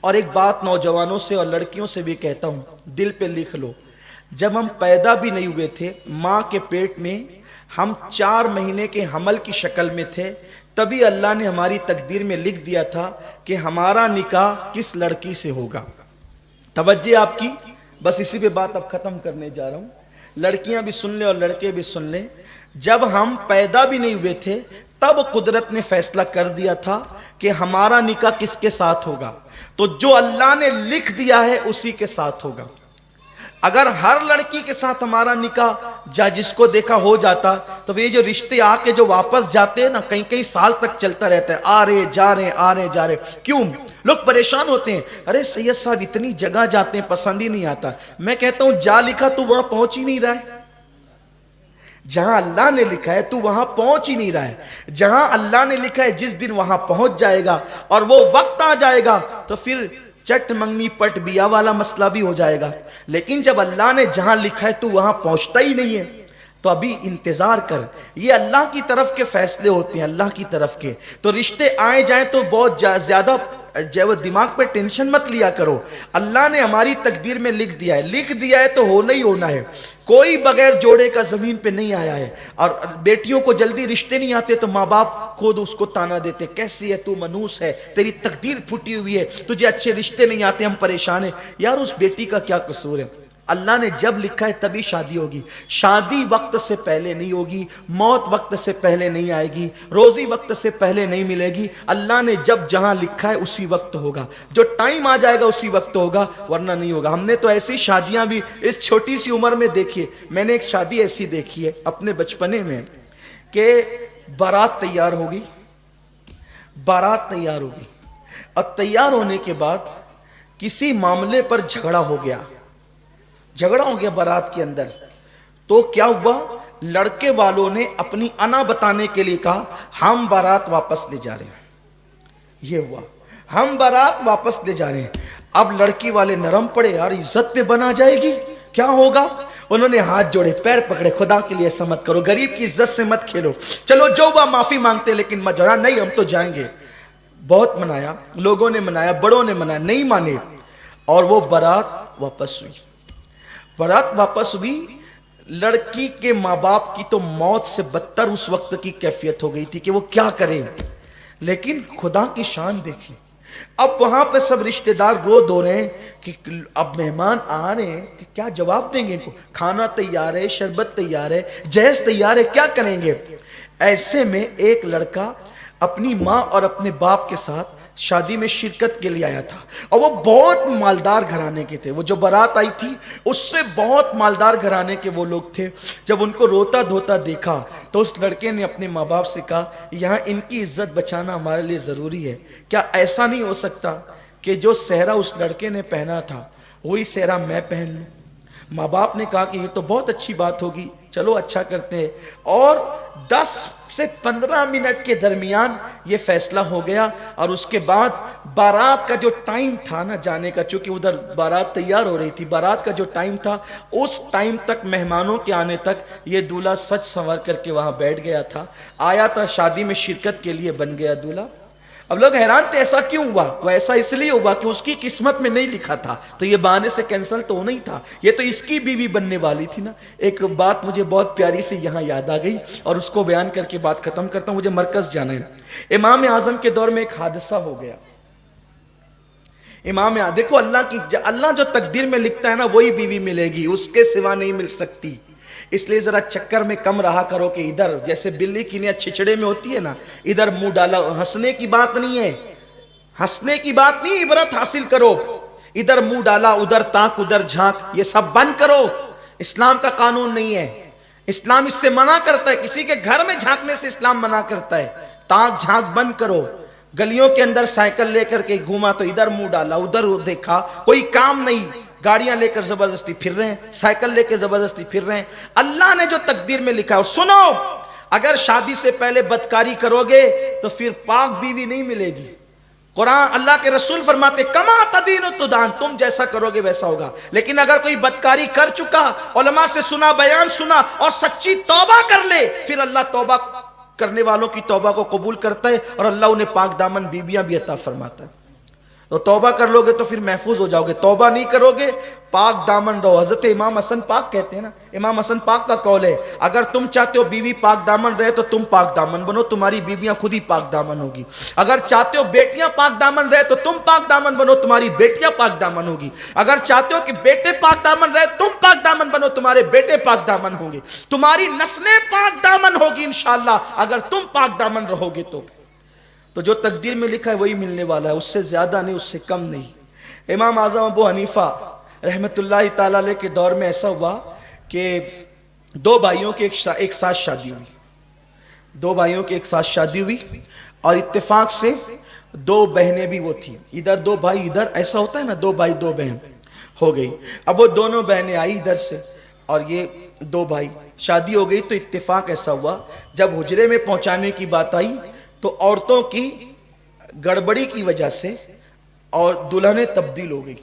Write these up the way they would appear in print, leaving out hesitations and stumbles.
اور ایک بات نوجوانوں سے اور لڑکیوں سے بھی کہتا ہوں، دل پہ لکھ لو، جب ہم پیدا بھی نہیں ہوئے تھے ماں کے پیٹ میں، ہم 4 مہینے کے حمل کی شکل میں تھے، تبھی اللہ نے ہماری تقدیر میں لکھ دیا تھا کہ ہمارا نکاح کس لڑکی سے ہوگا۔ توجہ آپ کی، بس اسی پہ بات اب ختم کرنے جا رہا ہوں، لڑکیاں بھی سن لیں اور لڑکے بھی سن لیں۔ جب ہم پیدا بھی نہیں ہوئے تھے تب قدرت نے فیصلہ کر دیا تھا کہ ہمارا نکاح کس کے ساتھ ہوگا، تو جو اللہ نے لکھ دیا ہے اسی کے ساتھ ہوگا۔ اگر ہر لڑکی کے ساتھ ہمارا نکاح جس کو دیکھا ہو جاتا تو یہ جو رشتے آ کے جو واپس جاتے ہیں نا، کئی کئی سال تک چلتا رہتا ہے، آ رہے جا رہے آ رہے جا رہے۔ کیوں؟ لوگ پریشان ہوتے ہیں، ارے سید صاحب اتنی جگہ جاتے ہیں پسند ہی نہیں آتا۔ میں کہتا ہوں جا لکھا تو وہاں پہنچ ہی نہیں رہا ہے، جہاں اللہ نے لکھا ہے تو وہاں پہنچ ہی نہیں رہا ہے۔ جہاں اللہ نے لکھا ہے جس دن وہاں پہنچ جائے گا اور وہ وقت آ جائے گا تو پھر چٹ منگنی پٹ بیا والا مسئلہ بھی ہو جائے گا۔ لیکن جب اللہ نے جہاں لکھا ہے تو وہاں پہنچتا ہی نہیں ہے، تو ابھی انتظار کر۔ یہ اللہ کی طرف کے فیصلے ہوتے ہیں، اللہ کی طرف کے، تو رشتے آئے جائیں تو بہت زیادہ جو دماغ پہ ٹینشن مت لیا کرو۔ اللہ نے ہماری تقدیر میں لکھ دیا ہے تو ہونا ہی ہونا ہے۔ کوئی بغیر جوڑے کا زمین پہ نہیں آیا ہے، اور بیٹیوں کو جلدی رشتے نہیں آتے تو ماں باپ خود اس کو تانا دیتے، کیسی ہے تو منوس ہے، تیری تقدیر پھٹی ہوئی ہے، تجھے اچھے رشتے نہیں آتے، ہم پریشان ہیں۔ یار اس بیٹی کا کیا قصور ہے؟ اللہ نے جب لکھا ہے تبھی شادی ہوگی۔ شادی وقت سے پہلے نہیں ہوگی، موت وقت سے پہلے نہیں آئے گی، روزی وقت سے پہلے نہیں ملے گی۔ اللہ نے جب جہاں لکھا ہے اسی وقت ہوگا، جو ٹائم آ جائے گا اسی وقت ہوگا، ورنہ نہیں ہوگا۔ ہم نے تو ایسی شادیاں بھی اس چھوٹی سی عمر میں دیکھی ہے۔ میں نے ایک شادی ایسی دیکھی ہے اپنے بچپنے میں کہ بارات تیار ہوگی، اور تیار ہونے کے بعد کسی معاملے پر جھگڑا ہو گیا بارات کے اندر، تو کیا ہوا، لڑکے والوں نے اپنی انا بتانے کے لیے کہا ہم بارات واپس لے جا رہے ہیں۔ یہ ہوا، ہم بارات واپس لے جا رہے ہیں۔ اب لڑکی والے نرم پڑے، یار عزت پہ بنا جائے گی، کیا ہوگا؟ انہوں نے ہاتھ جوڑے، پیر پکڑے، خدا کے لیے ایسا مت کرو، غریب کی عزت سے مت کھیلو، چلو جو ہوا معافی مانگتے لیکن مجرا نہیں، ہم تو جائیں گے۔ بہت منایا، لوگوں نے منایا، بڑوں نے منایا، نہیں مانے، اور وہ بارات واپس ہوئی۔ لڑکی کے ماں باپ کی تو موت سے بدتر اس وقت کی کیفیت ہو گئی تھی کہ وہ کیا کریں، لیکن خدا کی شان دیکھی۔ اب وہاں پہ سب رشتہ دار رو دو رہے ہیں کہ اب مہمان آ رہے ہیں کہ کیا جواب دیں گے ان کو، کھانا تیار ہے، شربت تیار ہے، جہیز تیار ہے، کیا کریں گے؟ ایسے میں ایک لڑکا اپنی ماں اور اپنے باپ کے ساتھ شادی میں شرکت کے لیے آیا تھا، اور وہ بہت مالدار گھرانے کے تھے۔ وہ جو بارات آئی تھی اس سے بہت مالدار گھرانے کے وہ لوگ تھے۔ جب ان کو روتا دھوتا دیکھا تو اس لڑکے نے اپنے ماں باپ سے کہا یہاں ان کی عزت بچانا ہمارے لیے ضروری ہے، کیا ایسا نہیں ہو سکتا کہ جو صحرا اس لڑکے نے پہنا تھا وہی صحرا میں پہن لوں؟ ماں باپ نے کہا کہ یہ تو بہت اچھی بات ہوگی، چلو اچھا کرتے ہیں۔ اور 10 سے 15 منٹ کے درمیان یہ فیصلہ ہو گیا، اور اس کے بعد بارات کا جو ٹائم تھا نا جانے کا، چونکہ ادھر بارات تیار ہو رہی تھی، بارات کا جو ٹائم تھا اس ٹائم تک، مہمانوں کے آنے تک یہ دولہا سج سنور کر کے وہاں بیٹھ گیا تھا، آیا تھا شادی میں شرکت کے لیے، بن گیا دولہا۔ اب لوگ حیران تھے ایسا کیوں ہوا؟ وہ ایسا اس لیے ہوا کہ اس کی قسمت میں نہیں لکھا تھا، تو یہ بہانے سے کینسل تو نہیں تھا، یہ تو اس کی بیوی بننے والی تھی نا۔ ایک بات مجھے بہت پیاری سے یہاں یاد آ گئی اور اس کو بیان کر کے بات ختم کرتا ہوں، مجھے مرکز جانا ہے۔ امام اعظم کے دور میں ایک حادثہ ہو گیا۔ دیکھو اللہ جو تقدیر میں لکھتا ہے نا وہی بیوی ملے گی، اس کے سوا نہیں مل سکتی۔ اس لیے ذرا چکر میں کم رہا کرو کہ ادھر جیسے بلی کی نیا چھچڑے میں ہوتی ہے نا، ادھر منہ ڈالا، ہنسنے کی بات نہیں ہے، ہنسنے کی بات نہیں، عبرت حاصل کرو۔ ادھر منہ ڈالا، ادھر تاک، ادھر جھانک، یہ سب بند کرو، اسلام کا قانون نہیں ہے، اسلام اس سے منع کرتا ہے، کسی کے گھر میں جھانکنے سے اسلام منع کرتا ہے۔ تاک جھانک بند کرو۔ گلیوں کے اندر سائیکل لے کر کے گھوما تو ادھر منہ ڈالا، ادھر دیکھا، کوئی کام نہیں، گاڑیاں لے کر زبردستی پھر رہے ہیں، سائیکل لے کے زبردستی پھر رہے ہیں۔ اللہ نے جو تقدیر میں لکھا ہے، سنو، اگر شادی سے پہلے بدکاری کرو گے تو پھر پاک بیوی نہیں ملے گی۔ قرآن، اللہ کے رسول فرماتے کما تدین تدان، تم جیسا کرو گے ویسا ہوگا۔ لیکن اگر کوئی بدکاری کر چکا، علماء سے سنا، بیان سنا اور سچی توبہ کر لے، پھر اللہ توبہ کرنے والوں کی توبہ کو قبول کرتا ہے اور اللہ انہیں پاک دامن بیویاں بھی عطا فرماتا ہے۔ تو तौबा कर लोगे तो फिर महफूज हो जाओगे, तौबा नहीं करोगे पाक दामन रहो। हजरत इमाम हसन पाक कहते हैं ना, इमाम हसन पाक का कौल है, अगर तुम चाहते हो बीवी पाक दामन रहे तो तुम पाक दामन बनो, तुम्हारी बीवियां खुद ही पाक दामन होगी। अगर चाहते हो बेटियां पाक दामन रहे तो तुम पाक दामन बनो, तुम्हारी बेटियां पाक दामन होगी। अगर चाहते हो कि बेटे पाक दामन रहे, तुम पाक दामन बनो, तुम्हारे बेटे पाक दामन होंगे, तुम्हारी नस्लें पाक दामन होगी इंशाअल्लाह, अगर तुम पाक दामन रहोगे तो जो तकदीर में लिखा है वही मिलने वाला है, उससे ज्यादा नहीं, उससे कम नहीं। इमाम आजम अबू हनीफा रहमतुल्लाह ताला अलैह के दौर में ऐसा हुआ कि दो भाइयों की एक साथ शादी हुई, दो भाइयों की एक साथ शादी हुई और इत्तेफाक से दो बहनें भी वो थी, इधर दो भाई इधर, ऐसा होता है ना, दो भाई दो बहन हो गई। अब वो दोनों बहनें आई इधर से और ये दो भाई, शादी हो गई। तो इत्तेफाक ऐसा हुआ जब हुजरे में पहुंचाने की बात आई तो औरतों की गड़बड़ी की वजह से और दुल्हनें तब्दील हो गई,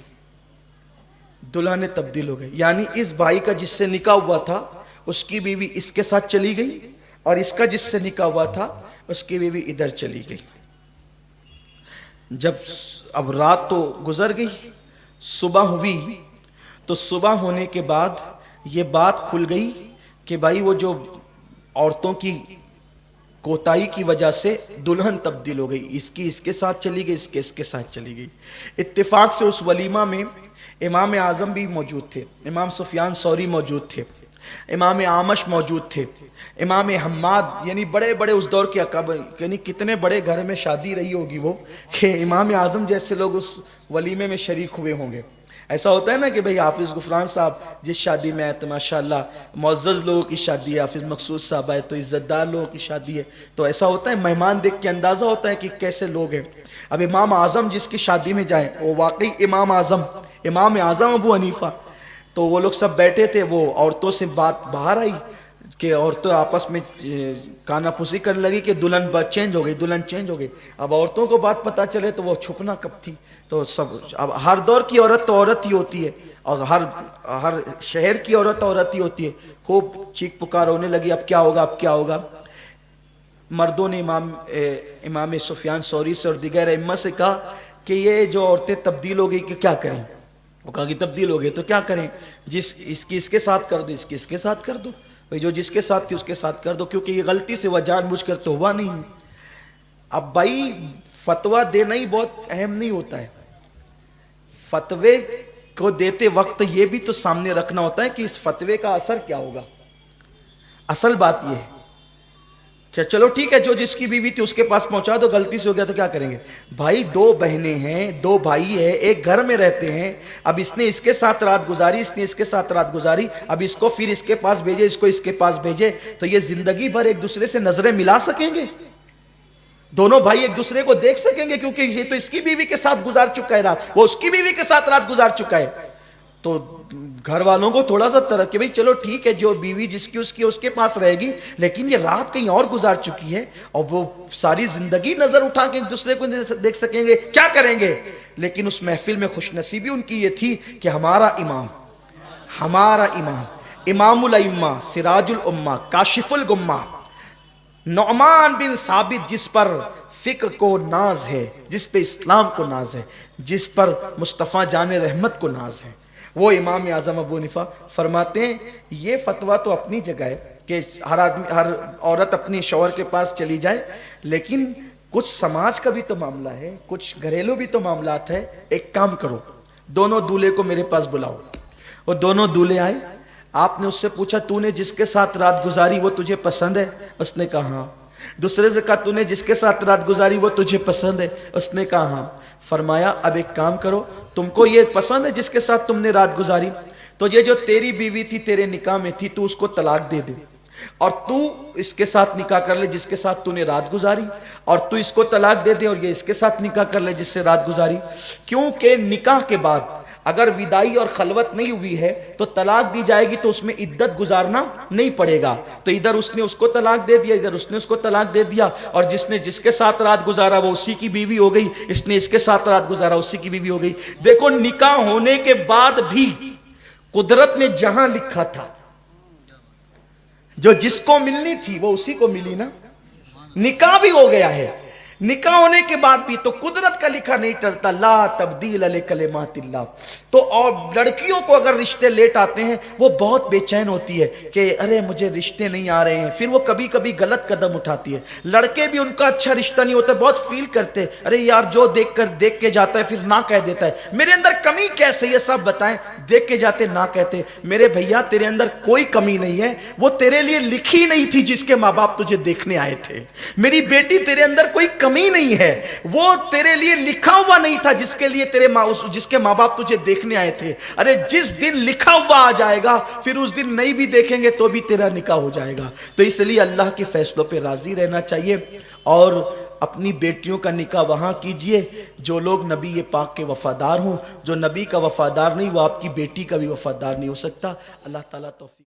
दुल्हनें तब्दील हो गई। यानी इस भाई का जिससे निकाह हुआ था उसकी बीवी इसके साथ चली गई और इसका जिससे निकाह हुआ था उसकी बीवी इधर चली गई। जब अब रात तो गुजर गई, सुबह हुई, तो सुबह होने के बाद ये बात खुल गई कि भाई वो जो औरतों की कोताही की वजह से दुल्हन तब्दील हो गई, इसकी इसके साथ चली गई, इसके इसके साथ चली गई। इत्तेफाक से उस वलीमा में इमाम आजम भी मौजूद थे, इमाम सुफियान सौरी मौजूद थे, इमाम आमश मौजूद थे, इमाम हम्माद, यानी बड़े बड़े उस दौर के अकाब, यानी कितने बड़े घर में शादी रही होगी वो कि इमाम आजम जैसे लोग उस वलीमे में शरीक हुए होंगे। ऐसा होता है ना कि भाई हाफिज गुफरान साहब जिस शादी में आए तो माशाल्लाह मुअज़्ज़ज़ लोगों की शादी है, हाफिज मकसूद साहब आए तो इज्जतदार लोगों की शादी है, तो ऐसा होता है, मेहमान देख के अंदाजा होता है कि कैसे लोग हैं। अब इमाम आजम जिसकी शादी में जाए वो वाकई इमाम आजम अबू हनीफा, तो वो लोग सब बैठे थे, वो औरतों से बात बाहर आई कि औरतें आपस में कानाफूसी करने लगी कि दुल्हन चेंज हो गई, दुल्हन चेंज हो गई। अब औरतों को बात पता चले तो वो छुपना कब थी, तो सब, अब हर दौर की औरत तो औरत ही होती है और हर शहर की औरत औरत ही होती है। खूब चीख पुकार होने लगी, अब क्या होगा, अब क्या होगा। मर्दों ने इमाम सुफियान सौरी से और दिगर इम्मा से कहा कि ये जो औरतें तब्दील हो गई कि क्या करें। वो कहा कि तब्दील हो गई तो क्या करें, इसकी इसके साथ कर दो, इसकी इसके साथ कर दो, भाई जो जिसके साथ थी उसके साथ कर दो, क्योंकि ये गलती से वह जानबूझकर तो हुआ नहीं है। अब भाई फतवा देना ही बहुत अहम नहीं होता है, फतवे को देते वक्त ये भी तो सामने रखना होता है कि इस फतवे का असर क्या होगा। असल बात ये है कि चलो ठीक है, जो जिसकी बीवी थी उसके पास पहुंचा दो, गलती से हो गया तो क्या करेंगे। भाई दो बहनें हैं, दो भाई है, एक घर में रहते हैं, अब इसने इसके साथ रात गुजारी, इसने इसके साथ रात गुजारी, अब इसको फिर इसके पास भेजे, इसको इसके पास भेजे, तो ये जिंदगी भर एक दूसरे से नजरें मिला सकेंगे, दोनों भाई एक दूसरे को देख सकेंगे, क्योंकि ये तो इसकी बीवी के साथ गुजार चुका है रात, वो उसकी बीवी के साथ रात गुजार चुका है। तो घर वालों को थोड़ा सा तरह कि भाई चलो ठीक है, जो बीवी जिसकी उसकी उसके पास रहेगी, लेकिन ये रात कहीं और गुजार चुकी है और वो सारी जिंदगी नजर उठा के एक दूसरे को देख सकेंगे, क्या करेंगे। लेकिन उस महफिल में खुशनसीबी उनकी ये थी कि हमारा इमाम इमामुल अइम्मा सिराजुल उम्मा काशिफुल गुम्मा नौमान बिन साबित, जिस पर फिक्र को नाज है, जिस पे इस्लाम को नाज है, जिस पर मुस्तफ़ा जाने रहमत को नाज है, वो इमाम आजम अबू हनीफा फरमाते हैं ये फतवा तो अपनी जगह है कि हर औरत अपनी शौहर के पास चली जाए, लेकिन कुछ समाज का भी तो मामला है, कुछ घरेलू भी तो मामलात है। एक काम करो, दोनों दूल्हे को मेरे पास बुलाओ। वो दोनों दूल्हे आए, आपने उससे पूछा तूने जिसके साथ रात गुजारी वो तुझे पसंद है? उसने कहा हाँ। दूसरे से कहा तूने जिसके साथ रात गुजारी वो तुझे पसंद है? उसने कहा हाँ। फरमाया अब एक काम करो, तुमको ये पसंद है जिसके साथ तुमने रात गुजारी, तो ये जो तेरी बीवी थी तेरे निकाह में थी, तू उसको तलाक दे दे और तू इसके साथ निकाह कर ले जिसके साथ तूने रात गुजारी, और तू इसको तलाक दे दे और ये इसके साथ निकाह कर ले जिससे रात गुजारी। क्योंकि निकाह के बाद अगर विदाई और खलवत नहीं हुई है तो तलाक दी जाएगी, तो उसमें इद्दत गुजारना नहीं पड़ेगा। तो इधर उसने उसको तलाक दे दिया, इधर उसने उसको तलाक दे दिया, और जिसने जिसके साथ रात गुजारा वो उसी की बीवी हो गई, इसने इसके साथ रात गुजारा उसी की बीवी हो गई। देखो निकाह होने के बाद भी कुदरत ने जहां लिखा था, जो जिसको मिलनी थी वो उसी को मिली ना, निकाह भी हो गया है। निकाह होने के बाद भी तो कुदरत का लिखा नहीं टलता, ला तब्दील लिकलिमातिल्लाह। तो और लड़कियों को अगर रिश्ते लेट आते हैं वो बहुत बेचैन होती है कि अरे मुझे रिश्ते नहीं आ रहे हैं, फिर वो कभी कभी गलत कदम उठाती है। लड़के भी उनका अच्छा रिश्ता नहीं होता, बहुत फील करते, अरे यार जो देख के जाता है फिर ना कह देता है, मेरे अंदर कमी कैसे ये सब बताएं, देख के जाते ना कहते। मेरे भैया तेरे अंदर कोई कमी नहीं है, वो तेरे लिए लिखी नहीं थी जिसके माँ बाप तुझे देखने आए थे। मेरी बेटी तेरे अंदर कोई कमी नहीं है, वो तेरे लिए लिखा हुआ नहीं था जिसके लिए जिसके माँ बाप तुझे देखने आए थे। अरे जिस दिन लिखा हुआ आ जाएगा फिर उस दिन नहीं भी देखेंगे तो भी तेरा निकाह हो जाएगा। तो इसलिए अल्लाह के फैसलों पे राजी रहना चाहिए और अपनी बेटियों का निकाह वहां कीजिए जो लोग नबी ये पाक के वफादार हों। जो नबी का वफादार नहीं वो आपकी बेटी का भी वफादार नहीं हो सकता। अल्लाह ताला तौफीक